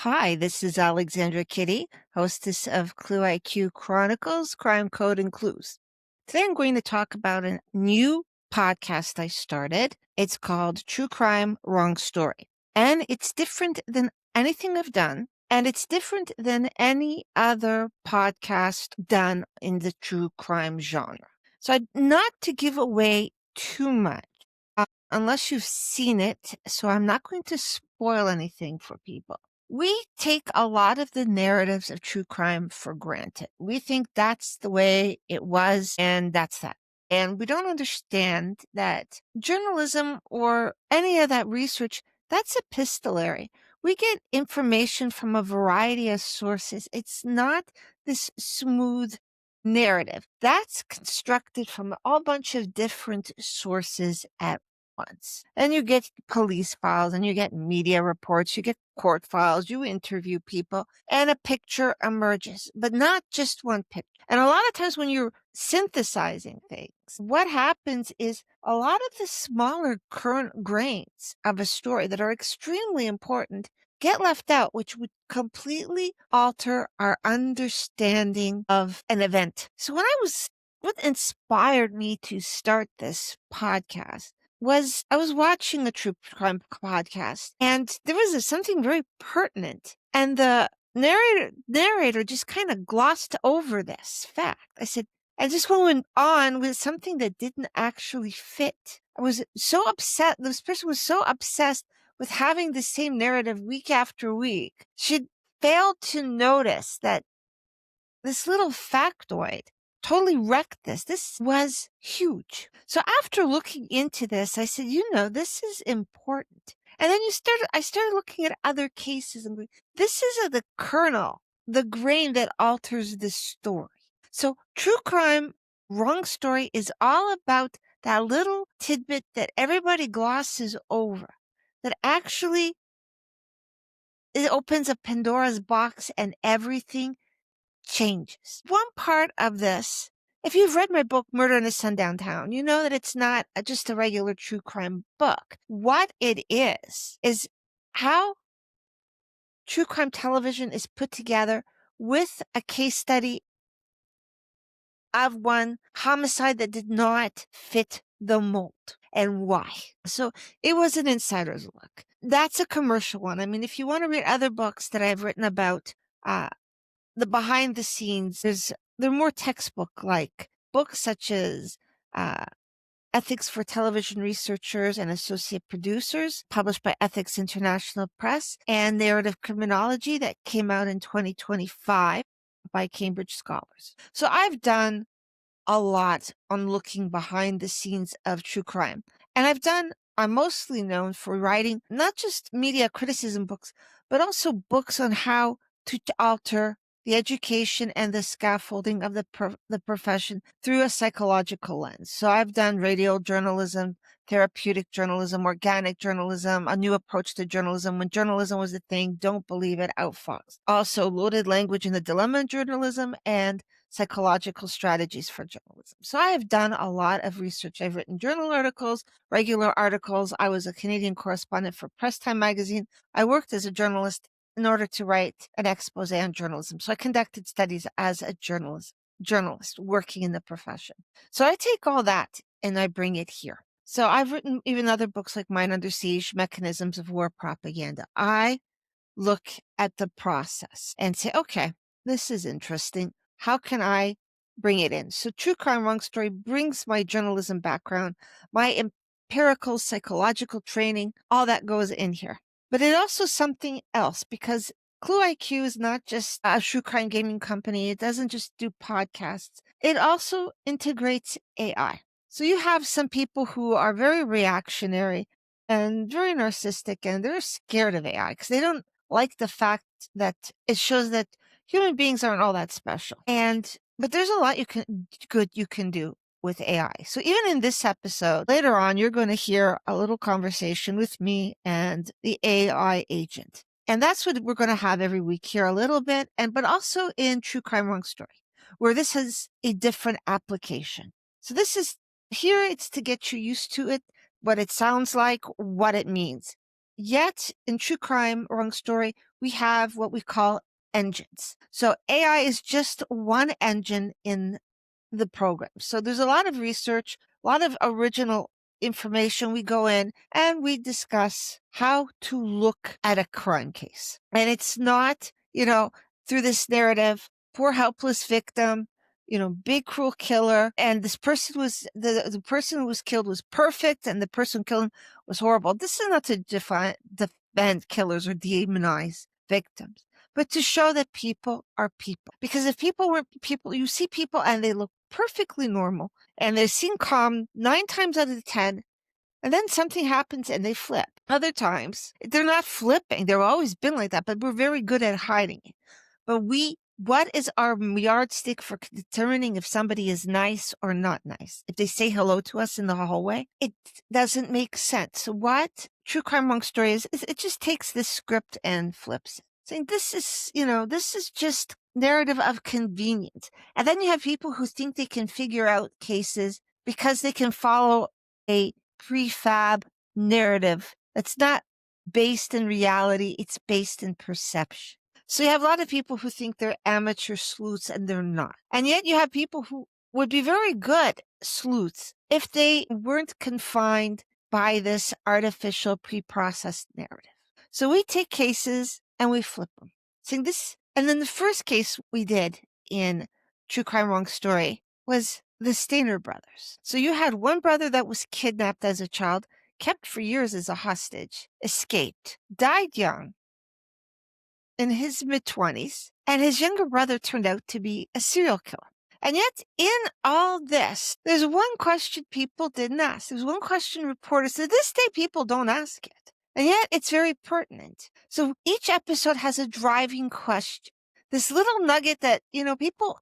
Hi, this is Alexandra Kitty, hostess of klueiq Chronicles, Crime Code and Clues. Today I'm going to talk about a new podcast I started. It's called True Crime Wrong Story. And it's different than anything I've done. And it's different than any other podcast done in the true crime genre. So not to give away too much, unless you've seen it. So I'm not going to spoil anything for people. We take a lot of the narratives of true crime for granted. We think that's the way it was, and that's that. And we don't understand that journalism or any of that research, that's epistolary. We get information from a variety of sources. It's not this smooth narrative. That's constructed from a whole bunch of different sources at once. And you get police files and you get media reports, you get court files, you interview people, and a picture emerges, but not just one picture. And a lot of times when you're synthesizing things, what happens is a lot of the smaller current grains of a story that are extremely important get left out, which would completely alter our understanding of an event. So what inspired me to start this podcast was I was watching a true crime podcast, and there was something very pertinent, and the narrator just kind of glossed over this fact. I said, and just went on with something that didn't actually fit. I was so upset. This person was so obsessed with having the same narrative week after week. She failed to notice that this little factoid totally wrecked this. This was huge. So after looking into this, I said, this is important. And then I started looking at other cases and going, this is the kernel, the grain that alters this story. So true crime, wrong story is all about that little tidbit that everybody glosses over, that actually it opens a Pandora's box and everything changes. One part of this, if you've read my book, Murder in a Sundown Town, you know that it's not just a regular true crime book. What it is how true crime television is put together with a case study of one homicide that did not fit the mold and why. So it was an insider's look. That's a commercial one. I mean, if you want to read other books that I've written about, the behind the scenes, they're more textbook-like books such as Ethics for Television Researchers and Associate Producers, published by Ethics International Press, and Narrative Criminology that came out in 2025 by Cambridge Scholars. So I've done a lot on looking behind the scenes of true crime. And I'm mostly known for writing not just media criticism books, but also books on how to alter the education and the scaffolding of the profession through a psychological lens. So I've done radio journalism, therapeutic journalism, organic journalism, a new approach to journalism. When journalism was a thing, don't believe it, outfox. Also loaded language in the dilemma in journalism and psychological strategies for journalism. So I have done a lot of research. I've written journal articles, regular articles. I was a Canadian correspondent for Press Time magazine. I worked as a journalist in order to write an expose on journalism. So I conducted studies as a journalist working in the profession. So I take all that and I bring it here. So I've written even other books like Mine Under Siege, Mechanisms of War Propaganda. I look at the process and say, okay, this is interesting. How can I bring it in? So True Crime Wrong Story brings my journalism background, my empirical psychological training, all that goes in here. But it also something else, because klueiq is not just a true crime gaming company. It doesn't just do podcasts. It also integrates AI. So you have some people who are very reactionary and very narcissistic, and they're scared of AI because they don't like the fact that it shows that human beings aren't all that special. But there's a lot you can do with AI. So even in this episode, later on, you're going to hear a little conversation with me and the AI agent. And that's what we're going to have every week here a little bit, but also in True Crime Wrong Story, where this has a different application. So it's to get you used to it, what it sounds like, what it means. Yet in True Crime Wrong Story, we have what we call engines. So AI is just one engine in the program. So there's a lot of research, a lot of original information. We go in and we discuss how to look at a crime case. And it's not, through this narrative, poor helpless victim, big cruel killer, and this person was the person who was killed was perfect and the person who killed him was horrible. This is not to defend killers or demonize victims, but to show that people are people. Because if people weren't people, you see people and they look perfectly normal and they seem calm 9 times out of 10, and then something happens and they flip. Other times, they're not flipping. They've always been like that, but we're very good at hiding it. But what is our yardstick for determining if somebody is nice or not nice? If they say hello to us in the hallway, it doesn't make sense. So what True Crime Wrong Story is it just takes this script and flips it. Saying this is just narrative of convenience. And then you have people who think they can figure out cases because they can follow a prefab narrative that's not based in reality. It's based in perception. So you have a lot of people who think they're amateur sleuths and they're not. And yet you have people who would be very good sleuths if they weren't confined by this artificial pre-processed narrative. So we take cases and we flip them. Saying this, and then the first case we did in True Crime Wrong Story was the Stainer brothers. So you had one brother that was kidnapped as a child, kept for years as a hostage, escaped, died young, in his mid-20s, and his younger brother turned out to be a serial killer. And yet, in all this, there's one question people didn't ask. There's one question reporters, to this day, people don't ask it. And yet, it's very pertinent. So each episode has a driving question. This little nugget that, people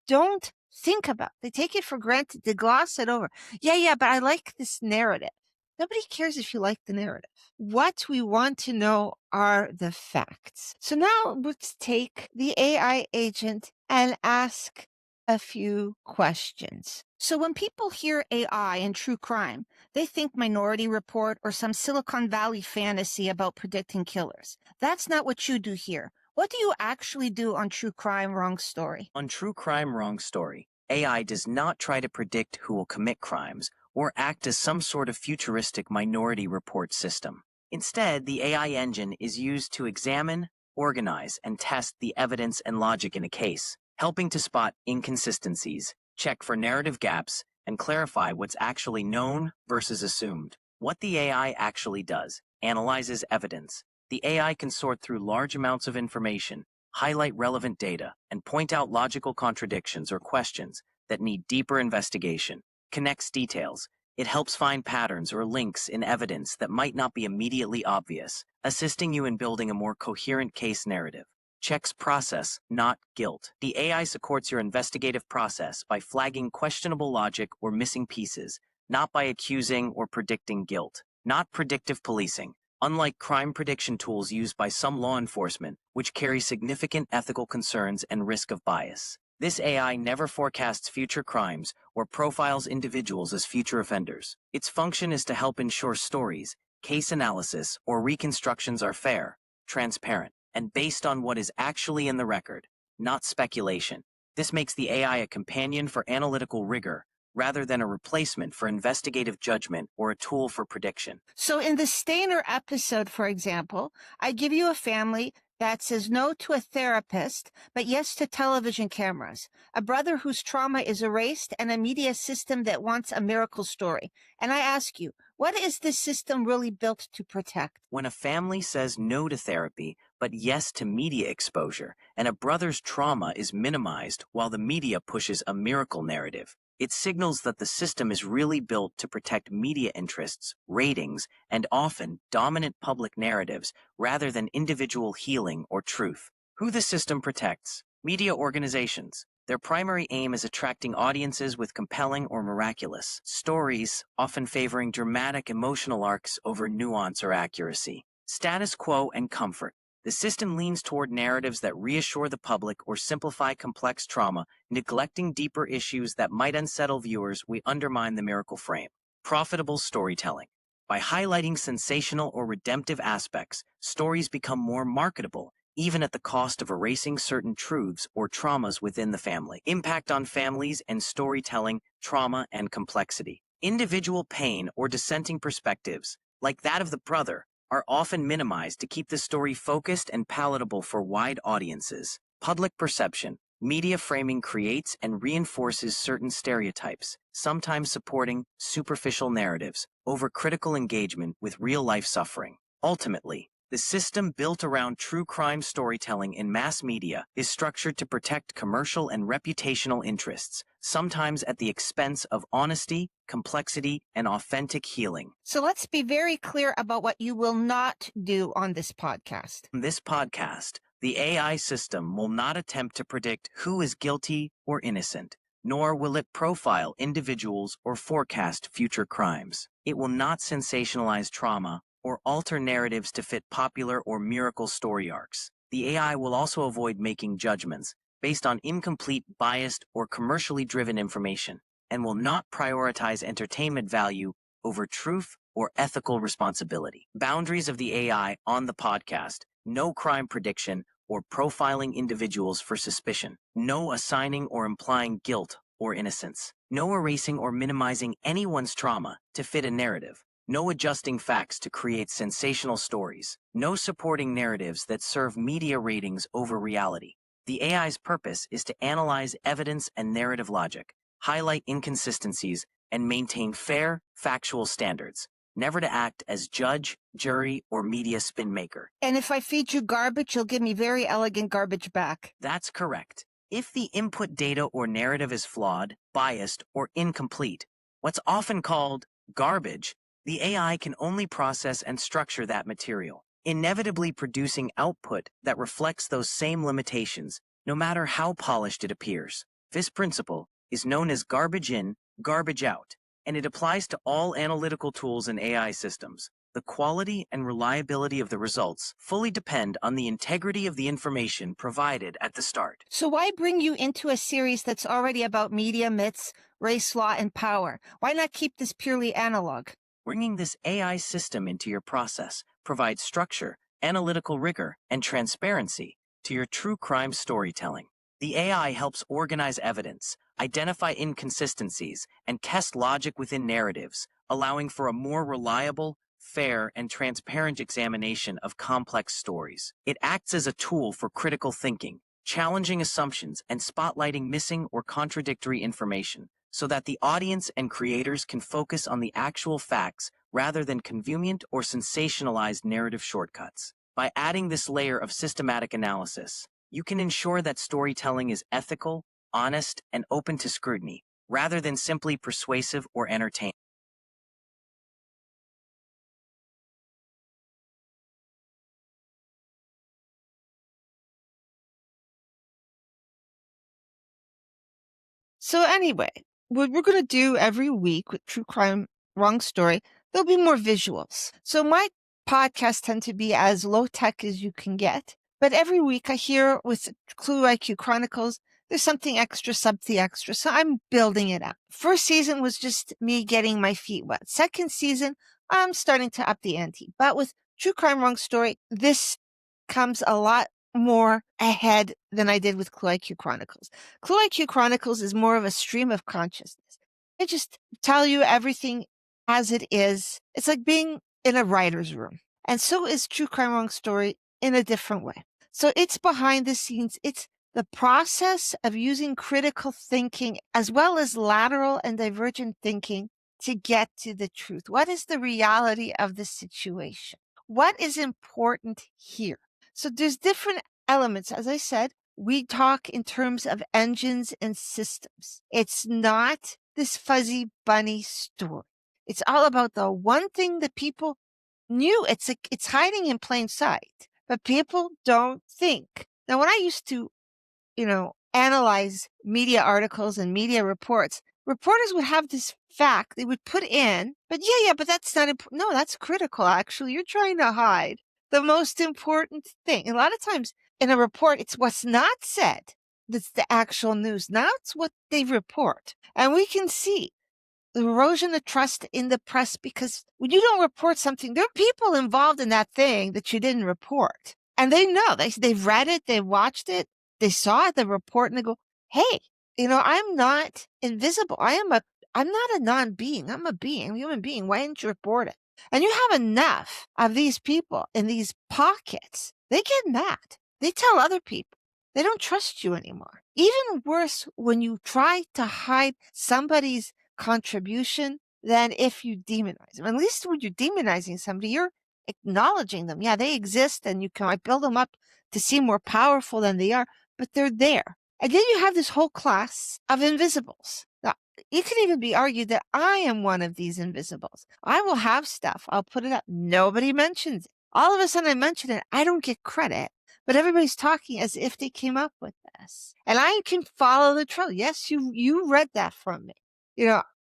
don't think about. They take it for granted. They gloss it over. Yeah, but I like this narrative. Nobody cares if you like the narrative. What we want to know are the facts. So now let's take the AI agent and ask a few questions. So when people hear AI and true crime, they think Minority Report or some Silicon Valley fantasy about predicting killers. That's not what you do here. What do you actually do on True Crime Wrong Story? On True Crime Wrong Story, AI does not try to predict who will commit crimes or act as some sort of futuristic Minority Report system. Instead, the AI engine is used to examine, organize, and test the evidence and logic in a case, helping to spot inconsistencies, check for narrative gaps, and clarify what's actually known versus assumed. What the AI actually does: analyzes evidence. The AI can sort through large amounts of information, highlight relevant data, and point out logical contradictions or questions that need deeper investigation. Connects details. It helps find patterns or links in evidence that might not be immediately obvious, assisting you in building a more coherent case narrative. Checks process, not guilt. The AI supports your investigative process by flagging questionable logic or missing pieces, not by accusing or predicting guilt. Not predictive policing. Unlike crime prediction tools used by some law enforcement, which carry significant ethical concerns and risk of bias. This AI never forecasts future crimes or profiles individuals as future offenders. Its function is to help ensure stories, case analysis, or reconstructions are fair, transparent, and based on what is actually in the record, not speculation. This makes the AI a companion for analytical rigor, rather than a replacement for investigative judgment or a tool for prediction. So in the Stainer episode, for example, I give you a family that says no to a therapist, but yes to television cameras, a brother whose trauma is erased, and a media system that wants a miracle story. And I ask you, what is this system really built to protect? When a family says no to therapy, but yes to media exposure, and a brother's trauma is minimized while the media pushes a miracle narrative, it signals that the system is really built to protect media interests, ratings, and often dominant public narratives rather than individual healing or truth. Who the system protects? Media organizations. Their primary aim is attracting audiences with compelling or miraculous stories, often favoring dramatic emotional arcs over nuance or accuracy. Status quo and comfort. The system leans toward narratives that reassure the public or simplify complex trauma, neglecting deeper issues that might unsettle viewers. We undermine the miracle frame. Profitable storytelling. By highlighting sensational or redemptive aspects, stories become more marketable, even at the cost of erasing certain truths or traumas within the family. Impact on families and storytelling, trauma, and complexity. Individual pain or dissenting perspectives, like that of the brother, are often minimized to keep the story focused and palatable for wide audiences. Public perception. Media framing creates and reinforces certain stereotypes, sometimes supporting superficial narratives over critical engagement with real-life suffering. Ultimately, the system built around true crime storytelling in mass media is structured to protect commercial and reputational interests, sometimes at the expense of honesty, complexity, and authentic healing. So let's be very clear about what you will not do on this podcast. In this podcast, the AI system will not attempt to predict who is guilty or innocent, nor will it profile individuals or forecast future crimes. It will not sensationalize trauma or alter narratives to fit popular or miracle story arcs. The AI will also avoid making judgments based on incomplete, biased, or commercially driven information, and will not prioritize entertainment value over truth or ethical responsibility. Boundaries of the AI on the podcast: no crime prediction or profiling individuals for suspicion, no assigning or implying guilt or innocence, no erasing or minimizing anyone's trauma to fit a narrative, no adjusting facts to create sensational stories, no supporting narratives that serve media ratings over reality. The AI's purpose is to analyze evidence and narrative logic, highlight inconsistencies, and maintain fair, factual standards, never to act as judge, jury, or media spin maker. And if I feed you garbage, you'll give me very elegant garbage back. That's correct. If the input data or narrative is flawed, biased, or incomplete, what's often called garbage, the AI can only process and structure that material, inevitably producing output that reflects those same limitations, no matter how polished it appears. This principle is known as garbage in, garbage out, and it applies to all analytical tools and AI systems. The quality and reliability of the results fully depend on the integrity of the information provided at the start. So why bring you into a series that's already about media, myths, race, law, and power? Why not keep this purely analog? Bringing this AI system into your process provides structure, analytical rigor, and transparency to your true crime storytelling. The AI helps organize evidence, identify inconsistencies, and test logic within narratives, allowing for a more reliable, fair, and transparent examination of complex stories. It acts as a tool for critical thinking, challenging assumptions, and spotlighting missing or contradictory information, so that the audience and creators can focus on the actual facts rather than convenient or sensationalized narrative shortcuts. By adding this layer of systematic analysis, you can ensure that storytelling is ethical, honest, and open to scrutiny, rather than simply persuasive or entertaining. So anyway, what we're going to do every week with True Crime Wrong Story, there'll be more visuals. So my podcasts tend to be as low tech as you can get. But every week I hear with klueiq Chronicles, there's something extra, something extra. So I'm building it up. First season was just me getting my feet wet. Second season, I'm starting to up the ante. But with True Crime Wrong Story, this comes a lot more ahead than I did with klueiq Chronicles. klueiq Chronicles is more of a stream of consciousness. I just tell you everything as it is. It's like being in a writer's room. And so is True Crime Wrong Story in a different way. So it's behind the scenes. It's the process of using critical thinking as well as lateral and divergent thinking to get to the truth. What is the reality of the situation? What is important here? So there's different elements. As I said, we talk in terms of engines and systems. It's not this fuzzy bunny story. It's all about the one thing that people knew. It's hiding in plain sight, but people don't think. Now, when I used to, analyze media articles and media reports, reporters would have this fact they would put in, but but that's not important. No, that's critical. Actually, you're trying to hide the most important thing. A lot of times in a report, it's what's not said that's the actual news. Now it's what they report. And we can see the erosion of trust in the press because when you don't report something, there are people involved in that thing that you didn't report. And they know, they've read it, they watched it, they saw the report, and they go, hey, I'm not invisible. I'm not a non-being. I'm a being, I'm a human being. Why didn't you report it? And you have enough of these people in these pockets. They get mad. They tell other people. They don't trust you anymore. Even worse, when you try to hide somebody's contribution than if you demonize them. At least when you're demonizing somebody, you're acknowledging them. Yeah, they exist, and you can build them up to seem more powerful than they are, but they're there. And then you have this whole class of invisibles. Now, it can even be argued that I am one of these invisibles. I will have stuff. I'll put it up. Nobody mentions it. All of a sudden I mention it. I don't get credit, but everybody's talking as if they came up with this. And I can follow the trail. Yes, you read that from me.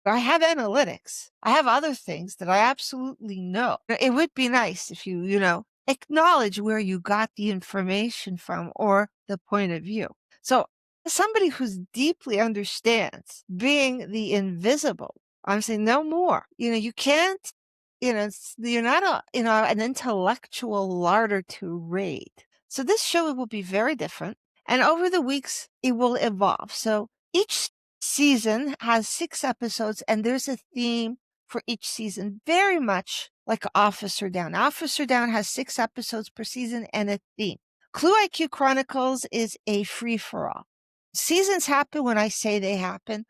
I have analytics. I have other things that I absolutely know. It would be nice if you acknowledge where you got the information from or the point of view. So somebody who's deeply understands being the invisible, I'm saying no more. You can't, you're not an intellectual larder to raid. So this show will be very different. And over the weeks, it will evolve. So each season has 6 episodes, and there's a theme for each season, very much like Officer Down. Officer Down has 6 episodes per season and a theme. klueiq Chronicles is a free-for-all. Seasons happen when I say they happen.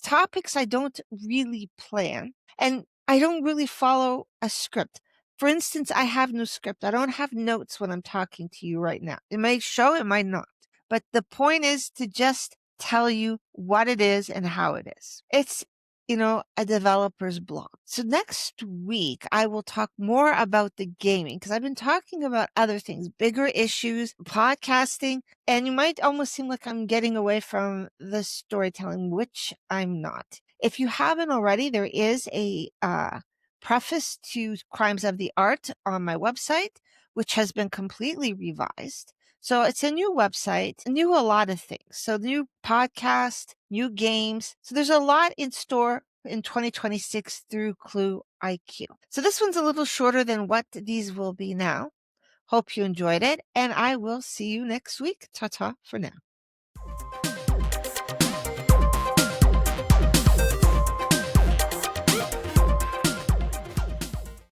Topics I don't really plan, and I don't really follow a script. For instance, I have no script. I don't have notes when I'm talking to you right now. It may show, it might not. But the point is to just tell you what it is and how it is. It's a developer's blog. So next week, I will talk more about the gaming, because I've been talking about other things, bigger issues, podcasting, and you might almost seem like I'm getting away from the storytelling, which I'm not. If you haven't already, there is a preface to Crimes of the Art on my website, which has been completely revised. So it's a new website, new a lot of things. So new podcast, new games. So there's a lot in store in 2026 through klueiq. So this one's a little shorter than what these will be now. Hope you enjoyed it, and I will see you next week. Ta-ta for now.